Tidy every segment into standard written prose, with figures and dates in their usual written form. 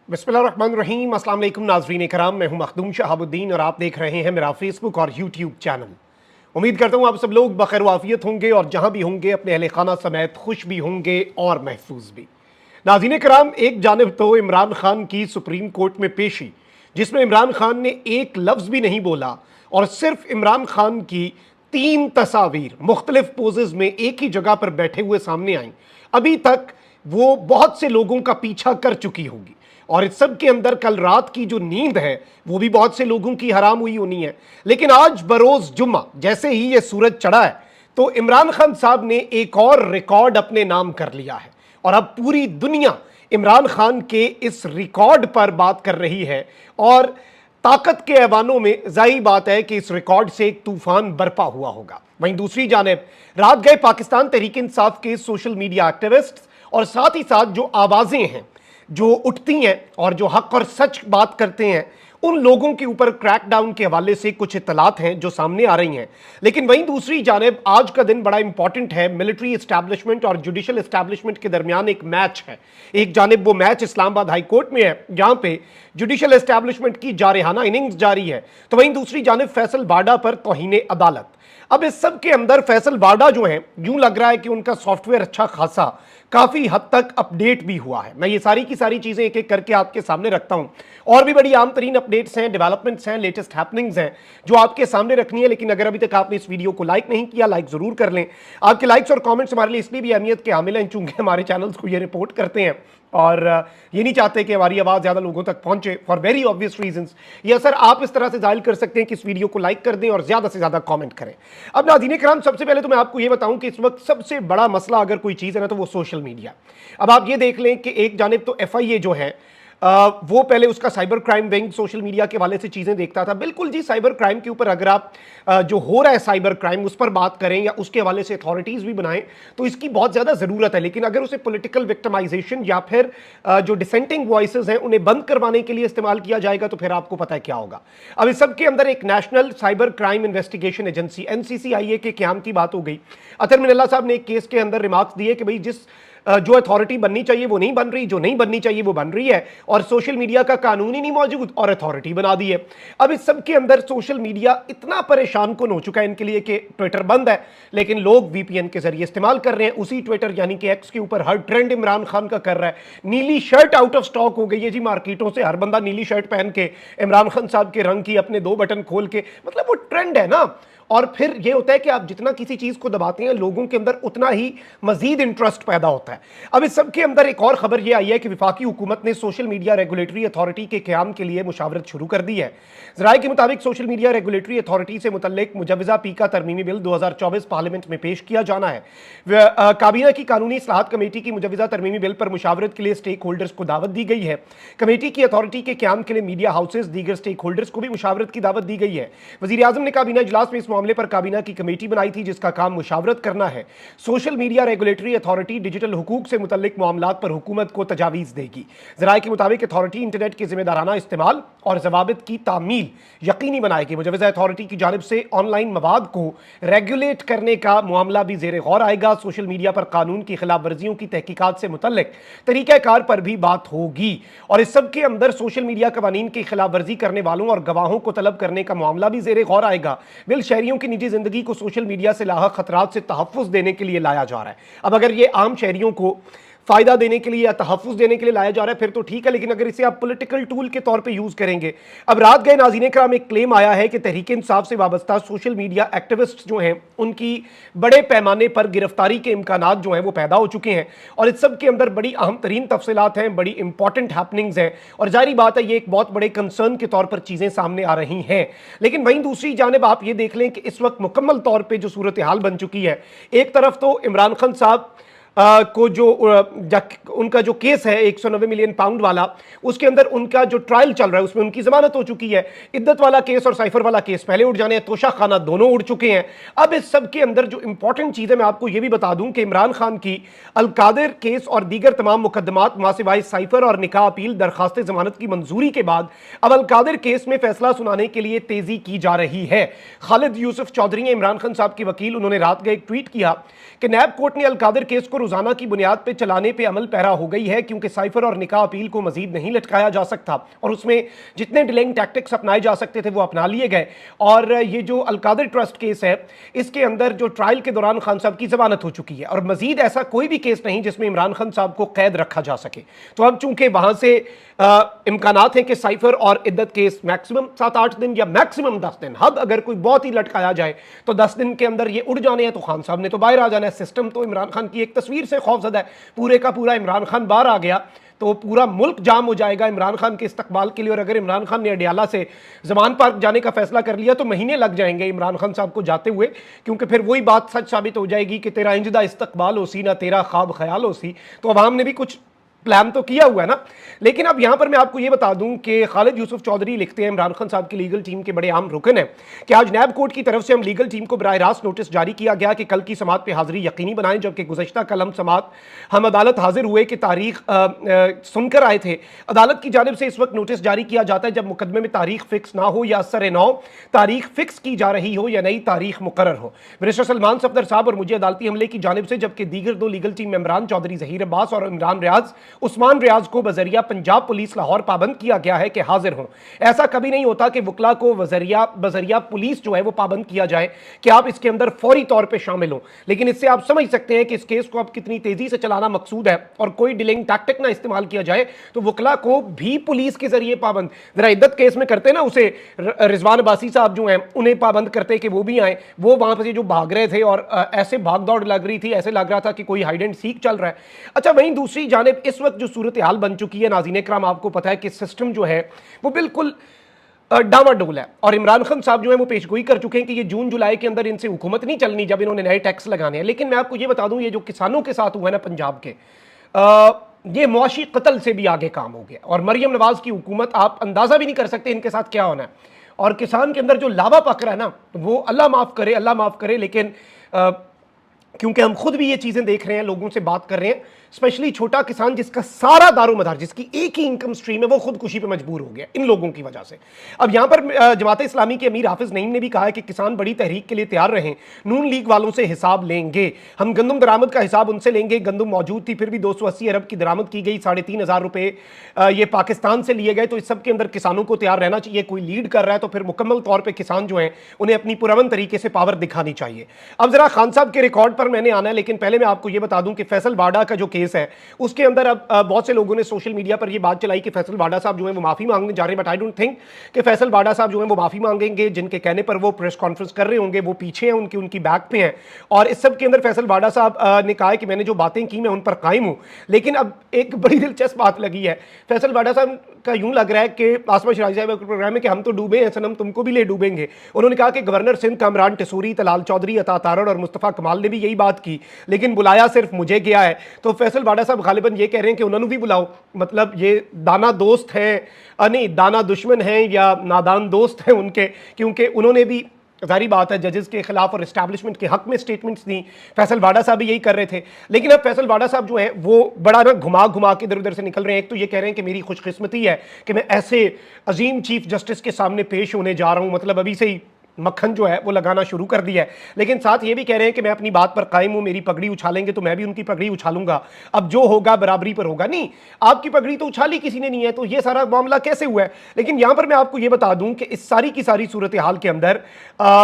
बिस्मिल्लाहिर्रहमानिर्रहीम। अस्सलाम वालेकुम नाज़रीन कराम, मैं हूं मखदूम शहाबुद्दीन और आप देख रहे हैं मेरा फेसबुक और यूट्यूब चैनल। उम्मीद करता हूं आप सब लोग बखैर वाफियत होंगे और जहां भी होंगे अपने अहले खाना समेत खुश भी होंगे और महफूज भी। नाज़रीन कराम, एक जानिब तो इमरान खान की सुप्रीम कोर्ट में पेशी, जिसमें इमरान खान ने एक लफ्ज़ भी नहीं बोला और सिर्फ इमरान खान की 3 तस्वीर मुख्तलिफ पोजेज में एक ही जगह पर बैठे हुए सामने आई। अभी तक वो बहुत से लोगों का पीछा कर चुकी होगी और इस सब के अंदर कल रात की जो नींद है वो भी बहुत से लोगों की हराम हुई होनी है। लेकिन आज बरोज जुम्मा जैसे ही ये सूरज चढ़ा है तो इमरान खान साहब ने एक और रिकॉर्ड अपने नाम कर लिया है और अब पूरी दुनिया इमरान खान के इस रिकॉर्ड पर बात कर रही है और ताकत के ऐवानों में जाहिर बात है कि इस रिकॉर्ड से एक तूफान बरपा हुआ होगा। वहीं दूसरी जानिब रात गए पाकिस्तान तहरीक इंसाफ के सोशल मीडिया एक्टिविस्ट और साथ ही साथ जो आवाजें हैं जो उठती हैं और जो हक और सच बात करते हैं, उन लोगों के ऊपर क्रैकडाउन के हवाले से कुछ इत्तलात हैं जो सामने आ रही हैं। लेकिन वहीं दूसरी जानिब आज का दिन बड़ा इंपॉर्टेंट है। मिलिट्री एस्टैब्लिशमेंट और जुडिशल एस्टैब्लिशमेंट के दरमियान एक मैच है। एक जानिब वो मैच इस्लामाबाद हाई कोर्ट में है जहां पे जुडिशल एस्टैब्लिशमेंट की जारहाना इनिंग्स जारी है, तो वहीं दूसरी जानिब फैसल बाडा पर तौहीन अदालत। अब इस सब के अंदर फैसल बाडा जो है, यूं लग रहा है कि उनका सॉफ्टवेयर अच्छा खासा काफी हद तक अपडेट भी हुआ है। मैं ये सारी की सारी चीजें एक एक करके आपके सामने रखता हूं। और भी बड़ी आम तरीन अपडेट्स हैं, डेवलपमेंट्स हैं, लेटेस्ट हैपनिंग्स हैं जो आपके सामने रखनी है। लेकिन अगर अभी तक आपने इस वीडियो को लाइक नहीं किया, लाइक जरूर कर लें। आपके लाइक्स और कमेंट्स हमारे लिए इसलिए भी अहमियत के हामिल हैं चूंकि हमारे चैनल्स को ये रिपोर्ट करते हैं और ये नहीं चाहते कि हमारी आवाज़ ज़्यादा लोगों तक पहुंचे फॉर वेरी ऑब्वियस रीजंस। ये असर आप इस तरह से जाहिर कर सकते हैं कि इस वीडियो को लाइक कर दें और ज़्यादा से ज़्यादा कमेंट करें। अब नाज़रीन किराम, सबसे पहले तो मैं आपको ये बताऊं कि इस वक्त सबसे बड़ा मसला अगर कोई चीज़ है ना तो वो सोशल मीडिया। अब आप ये देख लें कि एक जानिब तो FIA जो है वो पहले उसका cyber crime wing social media के हवाले से चीजें देखता था। बिल्कुल जी, साइबर क्राइम के ऊपर अगर आप जो हो रहा है साइबर क्राइम उस पर बात करें या उसके हवाले से अथॉरिटीज भी बनाएं तो इसकी बहुत ज्यादा जरूरत है। लेकिन अगर उसे पॉलिटिकल विक्टिमाइजेशन या फिर जो डिसेंटिंग वॉइसेस हैं उन्हें बंद करवाने के लिए इस्तेमाल किया जाएगा तो फिर आपको पता है क्या होगा। अब इस सब के अंदर एक national cyber crime investigation agency NCCIA के क्याम की बात हो गई। अतर मिनल्ला साहब ने एक केस के अंदर रिमार्क्स दिए कि भाई जिस जो अथॉरिटी बननी चाहिए वो नहीं बन रही, जो नहीं बननी चाहिए वो बन रही है और सोशल मीडिया का कानून ही नहीं मौजूद और अथॉरिटी बना दी है। अब इस सब के अंदर सोशल मीडिया इतना परेशान कुन हो चुका है इनके लिए कि ट्विटर बंद है लेकिन लोग VPN के जरिए इस्तेमाल कर रहे हैं। उसी ट्विटर यानी कि X के ऊपर हर ट्रेंड इमरान खान का कर रहा है। नीली शर्ट आउट ऑफ स्टॉक हो गई है जी मार्केटों से। हर बंदा नीली शर्ट पहन के इमरान खान साहब के रंग की अपने 2 बटन खोल के, मतलब वो ट्रेंड है ना। और फिर ये होता है कि आप जितना किसी चीज को दबाते हैं लोगों के अंदर उतना ही मजीद इंटरेस्ट पैदा होता है। अब इस सब के अंदर एक और खबर यह आई है कि वफाकी हुकूमत ने सोशल मीडिया रेगुलेटरी अथॉरिटी के क़याम के लिए मुशावरत शुरू कर दी है। ज़राए के मुताबिक सोशल मीडिया रेगुलेटरी अथॉरिटी से मुतल्लिक मुजव्वज़ा पीका तरमीमी बिल 2024 पार्लियामेंट में पेश किया जाना है। काबीना की कानूनी इस्लाहात कमेटी की मुजव्वज़ा तरमीमी बिल पर मुशावरत के लिए स्टेक होल्डर्स को दावत दी गई है। कमेटी की अथॉरिटी के क़याम के लिए मीडिया हाउसेज दीगर स्टेक होल्डर्स को भी मुशावरत की दावत दी गई है। वज़ीर आज़म ने काबीना इजलास में इस मामले पर काबीना की कमेटी बनाई थी जिसका काम मुशावरत करना है। Social media regulatory authority digital हुकूक से मुतल्लिक मामलात पर हुकूमत को तजावीज़ देगी। ज़राए के मुताबिक अथॉरिटी इंटरनेट के जिम्मेदाराना इस्तेमाल और ज़वाबित की तामील यकीनी बनाएगी। मुजव्वज़ा अथॉरिटी की जानिब से ऑनलाइन मवाद को रेगुलेट करने का मामला भी ज़ेर गौर आएगा। सोशल मीडिया पर कानून की खिलाफ वर्जियों की तहकीकात से मुतल्लिक तरीक़ाकार पर भी बात होगी और इस सब के अंदर सोशल मीडिया कवानीन की खिलाफ वर्जी करने वालों और गवाहों को तलब करने का मामला भी ज़ेर गौर आएगा। बिल शहरियों की निजी जिंदगी को सोशल मीडिया से लाहक खतरात से तहफ़्फ़ुज़ देने के लिए लाया जा रहा है। अब अगर ये आम शहरियों को फायदा देने के लिए या तहफ़्फ़ुज़ देने के लिए लाया जा रहा है फिर तो ठीक है, लेकिन अगर इसे आप पॉलिटिकल टूल के तौर पे यूज करेंगे। अब रात गए नाज़रीन कराम एक क्लेम आया है कि तहरीक इंसाफ से वाबस्ता सोशल मीडिया एक्टिविस्ट जो हैं उनकी बड़े पैमाने पर गिरफ्तारी के इम्कानात जो हैं वो पैदा हो चुके हैं और इस सब के अंदर बड़ी अहम तरीन तफसीलात हैं, बड़ी इंपॉर्टेंट हैपनिंग्स हैं और जारी बात है ये एक बहुत बड़े कंसर्न के तौर पर चीजें सामने आ रही हैं। लेकिन वहीं दूसरी जानिब आप ये देख लें कि इस वक्त मुकम्मल तौर पर जो सूरत हाल बन चुकी है, एक तरफ तो इमरान खान साहब को जो उनका जो केस है 190 मिलियन पाउंड वाला, उसके अंदर उनका जो ट्रायल चल रहा है उसमें उनकी जमानत हो चुकी है। इद्दत वाला केस और साइफर वाला केस पहले उड़ जाने हैं, तोशा खाना दोनों उड़ चुके हैं। अब इस सब के अंदर जो इंपॉर्टेंट चीज है मैं आपको यह भी बता दूं कि इमरान खान की अलकादिर केस और दीगर तमाम मुकदमात मासिवाए साइफर और निकाह अपील दरखास्त जमानत की मंजूरी के बाद अब अलकादिर केस में फैसला सुनाने के लिए तेजी की जा रही है। खालिद यूसुफ चौधरी इमरान खान साहब के वकील, उन्होंने रात को एक ट्वीट किया कि नैब कोर्ट ने अलकादिर केस को रोजाना की बुनियाद पे चलाने पे अमल पैरा हो गई है, क्योंकि साइफर और निकाह अपील को मजीद नहीं लटकाया जा सकता और उसमें जितने डिलेइंग टैक्टिक्स अपनाए जा सकते थे वो अपना लिए गए। और ये जो अलकादर ट्रस्ट केस है, इसके अंदर जो ट्रायल के दौरान खान साहब की जमानत हो चुकी है और मजीद ऐसा कोई भी केस नहीं जिसमें इमरान खान साहब को कैद रखा जा सके। तो अब चूंकि वहां से इम्कानात हैं कि साइफर और इद्दत केस मैक्सिमम 7-8 दिन या मैक्सिमम 10 दिन, हद अगर कोई बहुत ही लटकाया जाए तो 10 दिन के अंदर ये उड़ जाने हैं, तो खान साहब ने तो बाहर आ जाना है। सिस्टम तो इमरान खान की एक तस्वीर से खौफजदा है, पूरे का पूरा इमरान खान बाहर आ गया तो पूरा मुल्क जाम हो जाएगा इमरान खान के इस्तकबाल के लिए। और अगर इमरान खान ने अडियाला से जमान पार्क जाने का फैसला कर लिया तो महीने लग जाएंगे इमरान खान साहब को जाते हुए, क्योंकि फिर वही बात सच साबित हो जाएगी कि तेरा इंजदा इस्तकबाल हो सी ना तेरा ख्वाब ख्याल हो सी। तो अवाम ने भी कुछ प्लान तो किया हुआ है ना। लेकिन अब यहां पर मैं आपको यह बता दूं कि खालिद यूसुफ चौधरी लिखते हैं, इमरान खान साहब की लीगल टीम के बड़े आम रुकन हैं, कि आज नैब कोर्ट की तरफ से हम लीगल टीम को बराह रास्त नोटिस जारी किया गया कि कल की समात पे हाजिरी यकीनी बनाएं, जबकि गुज़श्ता कल हम समात हम अदालत हाजिर हुए कि तारीख सुनकर आए थे। अदालत की जानिब से इस वक्त नोटिस जारी किया जाता है जब मुकदमे में तारीख फिक्स ना हो या असर नौ तारीख फिक्स की जा रही हो या नई तारीख मुकर्रर हो। बैरिस्टर सलमान सफदर साहब और मुझे अदालती हमले की जानिब से, जबकि दीगर 2 लीगल टीम मेंबरान चौधरी ज़हीर अब्बास और इमरान रियाज उस्मान रियाज को बजरिया पंजाब पुलिस लाहौर पाबंद किया गया है कि हाजिर हों। ऐसा कभी नहीं होता कि वकला को बजरिया पुलिस जो है वो पाबंद किया जाए कि आप इसके अंदर फौरी तौर पे शामिल हो। लेकिन इससे आप समझ सकते हैं कि इस केस को अब कितनी तेजी से चलाना मकसूद है और कोई डिलेइंग टैक्टिक ना इस्तेमाल किया जाए तो वकला को भी पुलिस के जरिए पाबंद, जरा इद्दत केस में करते ना उसे रिजवान अब्बासी साहब जो हैं उन्हें पाबंद करते कि वो भी आए, वो वहां पर जो भाग रहे थे और ऐसे भाग दौड़ लग रही थी, ऐसे लग रहा था कि कोई हाइड एंड सीक चल रहा है। अच्छा, वहीं दूसरी जानिब इस वक्त जो सूरत हाल बन चुकी है नाज़रीन इकराम, आपको पता है कि सिस्टम जो है वो बिल्कुल डामाडोल है और इमरान खान साहब जो है वो पेशगोई कर चुके हैं कि ये जून जुलाई के अंदर इनसे हुकूमत नहीं चलनी जब इन्होंने नए टैक्स लगाने हैं। लेकिन मैं आपको ये बता दूं, ये जो किसानों के साथ हुआ है ना पंजाब के, ये मुआशी कत्ल से भी आगे काम हो गया और मरियम नवाज की हुकूमत, आप अंदाजा भी नहीं कर सकते इनके साथ क्या होना है। और किसान के अंदर जो लावा पक रहा है ना, वो अल्लाह माफ करे, लेकिन क्योंकि हम खुद भी ये चीजें देख रहे हैं, लोगों से बात कर रहे हैं, स्पेशली छोटा किसान जिसका सारा दारोमदार, जिसकी एक ही इनकम स्ट्रीम है, वो खुदकुशी पे मजबूर हो गया इन लोगों की वजह से। अब यहां पर जमात इस्लामी के अमीर हाफिज नईम ने भी कहा है कि किसान बड़ी तहरीक के लिए तैयार रहें, नून लीग वालों से हिसाब लेंगे, हम गंदम दरामद का हिसाब उनसे लेंगे। गंदम मौजूद थी, फिर भी 280 अरब की दरामद की गई, 3,500 रुपए ये पाकिस्तान से लिए गए। तो इस सब के अंदर किसानों को तैयार रहना चाहिए। कोई लीड कर रहा है तो फिर मुकम्मल तौर पर किसान जो है उन्हें अपनी पुरअमन तरीके से पावर दिखानी चाहिए। अब जरा खान साहब के रिकॉर्ड पर मैंने आना है, लेकिन पहले मैं आपको यह बता दूं कि फैसल वाडा का जो केस है उसके अंदर अब बहुत से लोगों ने सोशल मीडिया पर यह बात चलाई कि फैसल वाडा साहब जो है वो माफी मांगने जा रहे हैं, बट आई डोंट थिंक कि फैसल वाडा साहब जो है वो माफी मांगेंगे। जिनके कहने पर वो प्रेस कॉन्फ्रेंस कर रहे होंगे वो पीछे हैं, उनकी बैक पे हैं। और इस सब के अंदर फैसल वाडा साहब ने कहा कि मैंने जो बातें की मैं उन पर कायम हूं। लेकिन अब एक बड़ी दिलचस्प बात लगी है, फैसल वाडा साहब का यूं लग रहा है कि आसमा शराजी साहब के प्रोग्राम में कि हम तो डूबे हैं सनम, तुमको भी ले डूबेंगे। उन्होंने कहा कि गवर्नर सिंध कामरान टिसूरी, तलाल चौधरी, अता तारड़ और मुस्तफ़ा कमाल ने भी यही बात की, लेकिन बुलाया सिर्फ मुझे गया है। तो फैसल वाडा साहब गालिबन ये कह रहे हैं कि उन्होंने भी बुलाओ, मतलब ये दाना दोस्त हैं, नहीं दाना दुश्मन हैं या नादान दोस्त हैं उनके, क्योंकि उन्होंने भी जारी बात है जजेस के खिलाफ और एस्टैब्लिशमेंट के हक में स्टेटमेंट्स दी। फैसल वाडा साहब भी यही कर रहे थे। लेकिन अब फैसल वाडा साहब जो है वो बड़ा ना घुमा के इधर उधर से निकल रहे हैं। एक तो ये कह रहे हैं कि मेरी खुशकिस्मती है कि मैं ऐसे अजीम चीफ जस्टिस के सामने पेश होने जा रहा हूं, मतलब अभी से ही मक्खन जो है वो लगाना शुरू कर दिया है। लेकिन साथ ये भी कह रहे हैं कि मैं अपनी बात पर कायम हूं, मेरी पगड़ी उछालेंगे तो मैं भी उनकी पगड़ी उछालूंगा, अब जो होगा बराबरी पर होगा। नहीं, आपकी पगड़ी तो उछाली किसी ने नहीं है, तो ये सारा मामला कैसे हुआ है। लेकिन यहां पर मैं आपको ये बता दूं कि इस सारी की सारी सूरत हाल के अंदर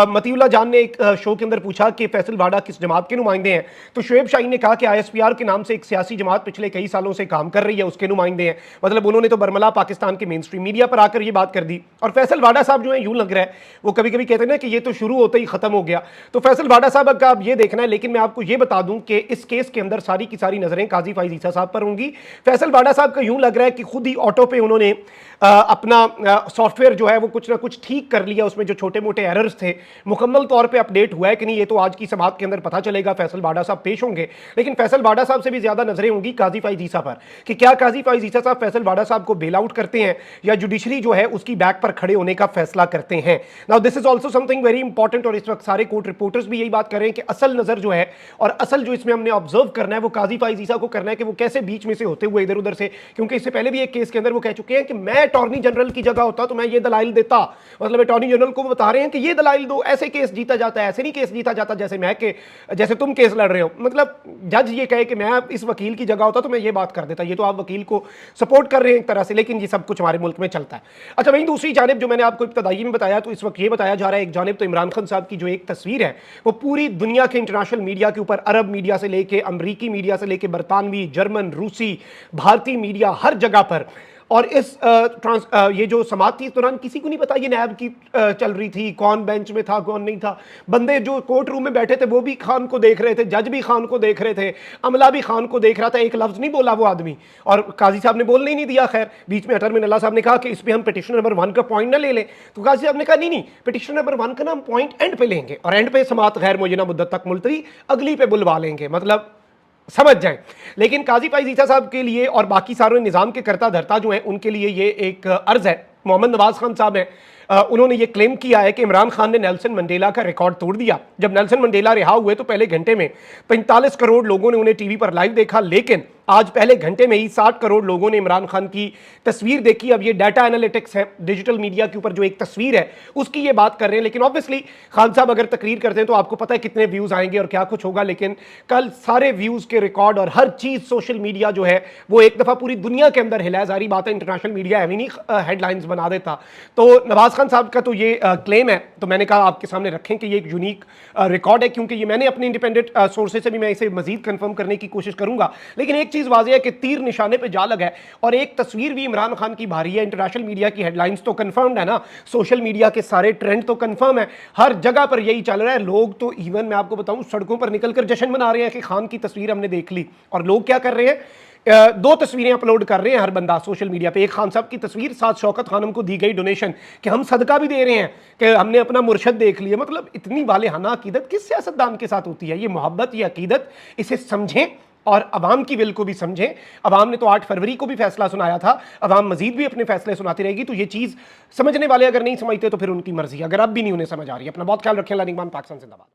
मतीउल्लाह जान ने एक शो के अंदर पूछा कि फैसल वाडा किस जमात के नुमाइंदे हैं, तो शुएब शाहीन ने कहा कि ISPR के नाम से एक सियासी जमात पिछले कई सालों से काम कर रही है, उसके नुमाइंदे हैं। मतलब उन्होंने तो बरमला पाकिस्तान के मेन स्ट्रीम मीडिया पर आकर ये बात कर दी। और फैसल वाडा साहब जो है यूं लग रहा है वो कभी कभी कहते हैं ना कि ये तो शुरू होते ही खत्म हो गया। तो फैसल वाडा साहब का अब ये देखना है। लेकिन मैं आपको ये बता दूं कि इस केस के अंदर सारी की सारी नजरें काजी फाइज ईसा साहब पर होंगी। फैसल वाडा साहब का यूं लग रहा है कि खुद ही ऑटो पे उन्होंने अपना सॉफ्टवेयर जो है वो कुछ ना कुछ ठीक कर लिया, उसमें जो छोटे मोटे एरर्स थे मुकम्मल तौर पे अपडेट हुआ है कि नहीं, ये तो आज की समात के अंदर पता चलेगा। फैसल वाडा साहब पेश होंगे, लेकिन फैसल वाडा साहब से भी ज्यादा नजरें होंगी काजी फाइज ईसा पर कि क्या काजी फाइज ईसा साहब फैसल वाडा साहब को बेल आउट करते हैं या जुडिशरी जो है उसकी बैक पर खड़े होने का फैसला करते हैं। Now this is also also something very important, और इस वक्त सारे कोर्ट रिपोर्टर्स भी यही बात कर रहे हैं कि असल नजर जो है और असल जो इसमें हमने ऑब्जर्व करना है वो काजी फाइज ईसा को करना है कि वो कैसे बीच में से होते हुए इधर उधर से, क्योंकि इससे पहले भी एक केस के अंदर वो कह चुके हैं कि मैं अटॉर्नी जनरल की जगह होता तो मैं ये दलाइल देता, मतलब अटॉर्नी जनरल को वो बता रहे हैं कि ये दलाइल दो, ऐसे केस जीता जाता है, ऐसे नहीं केस जीता जाता जैसे तुम केस लड़ रहे हो। मतलब जज ये कहे कि मैं इस वकील की जगह होता तो मैं ये बात कर देता। ये तो आप वकील को सपोर्ट कर रहे हैं एक तरह से, लेकिन ये सब कुछ हमारे मुल्क में चलता है। अच्छा, वहीं दूसरी जानिब जो मैंने आपको इब्तदाई में बताया, तो इस वक्त ये बताया जा रहा है एक जानिब तो इमरान खान साहब की जो एक तस्वीर है वो पूरी दुनिया के इंटरनेशनल मीडिया के ऊपर, अरब मीडिया से लेके अमरीकी मीडिया से लेके बरतानवी, जर्मन, रूसी, भारतीय मीडिया, हर जगह पर। और इस ये जो समाअत थी इस दौरान किसी को नहीं पता ये नैब की चल रही थी, कौन बेंच में था कौन नहीं था। बंदे जो कोर्ट रूम में बैठे थे वो भी खान को देख रहे थे, जज भी खान को देख रहे थे, अमला भी खान को देख रहा था। एक लफ्ज नहीं बोला वो आदमी, और काजी साहब ने बोलने ही नहीं दिया। खैर, बीच में अटर मिनल्ला साहब ने कहा कि इस पर हम पिटिशन नंबर 1 का पॉइंट ना ले लें, तो काजी साहब ने कहा नहीं, पिटिशन नंबर 1 का ना हम पॉइंट एंड पे लेंगे, और एंड पे समाअत गैर मुअय्यना मुद्दत तक मुलतवी, अगली पे बुलवा लेंगे, मतलब समझ जाएं। लेकिन काजी फाइज ईसा साहब के लिए और बाकी सारे निज़ाम के करता धरता जो हैं उनके लिए ये एक अर्ज है। मोहम्मद नवाज खान साहब हैं, उन्होंने ये क्लेम किया है कि इमरान खान ने नेल्सन मंडेला का रिकॉर्ड तोड़ दिया। जब नेल्सन मंडेला रिहा हुए तो पहले घंटे में 45 करोड़ लोगों ने उन्हें टीवी पर लाइव देखा, लेकिन आज पहले घंटे में ही 60 करोड़ लोगों ने इमरान खान की तस्वीर देखी। अब ये डाटा एनालिटिक्स है, डिजिटल मीडिया के ऊपर जो एक तस्वीर है उसकी ये बात कर रहे हैं। लेकिन ऑब्वियसली खान साहब अगर तकरीर करते हैं तो आपको पता है कितने व्यूज़ आएंगे और क्या कुछ होगा। लेकिन कल सारे व्यूज़ के रिकॉर्ड और हर चीज़ सोशल मीडिया जो है वो एक दफ़ा पूरी दुनिया के अंदर हिला। जारी बात है इंटरनेशनल मीडिया एवं नहीं हेडलाइंस बना देता। तो नवाज खान साहब का तो ये क्लेम है, तो मैंने कहा आपके सामने रखें कि ये एक यूनिक रिकॉर्ड है, क्योंकि ये मैंने अपने इंडिपेंडेंट सोर्सेज से भी मैं इसे मजीद कंफर्म करने की कोशिश करूंगा। लेकिन एक चीज़ वाज़ेह है कि तीर निशाने पे जा लगा है, और एक तस्वीर भी इमरान खान की भारी है। इंटरनेशनल मीडिया की हेडलाइंस तो कंफर्म्ड है ना, सोशल मीडिया के सारे ट्रेंड तो कंफर्म है, हर जगह पर यही चल रहा है। लोग तो इवन मैं आपको बताऊं सड़कों पर निकलकर जश्न मना रहे हैं कि खान की तस्वीर हमने देख ली। और लोग क्या कर रहे हैं, 2 तस्वीरें अपलोड कर रहे हैं हर बंदा सोशल मीडिया पे। एक खान साहब की तस्वीर, साथ शौकत खानम को दी गई डोनेशन कि हम सदका भी दे रहे हैं कि हमने अपना मुर्शद देख लिया। मतलब इतनी वालेहाना अकीदत किस सियासतदान के साथ होती है? ये मोहब्बत, ये अकीदत, इसे समझें और अवाम की विल को भी समझें। अवाम ने तो 8 फरवरी को भी फैसला सुनाया था, अवाम मजीद भी अपने फैसले सुनाती रहेगी। तो ये चीज़ समझने वाले अगर नहीं समझते तो फिर उनकी मर्जी, अगर अब भी नहीं उन्हें समझ आ रही है। अपना बहुत ख्याल रखें। लानिकमान, पाकिस्तान जिंदाबाद।